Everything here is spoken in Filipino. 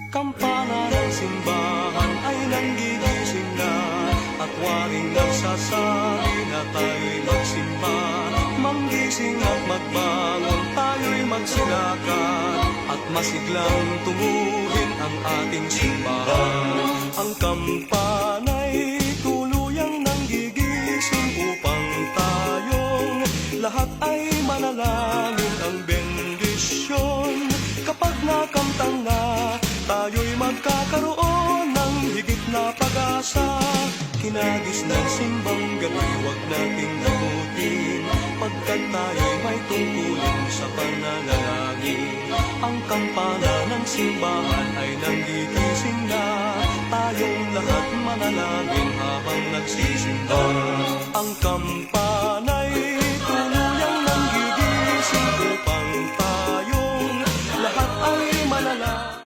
Kampana ng simbahan ay nanggigising na, at waring nagsasabi na tayo'y magsimba. Manggising at magbangon, tayo'y magsilakan, at masiglang tunguhin ang ating simbahan. Ang kampana'y tuluyang nanggigising upang tayong lahat ay manalangin ang bendisyon. Kapag nakamtang na, tayo'y magkakaroon ng higit na pag-asa. Kinagis ng simbang gabi, huwag nating limutin, pagkat tayo'y may tungkulin sa pananalangin. Ang kampana ng simbahan ay nanggigising na, tayong lahat manalangin habang nagsisimba. Ang kampana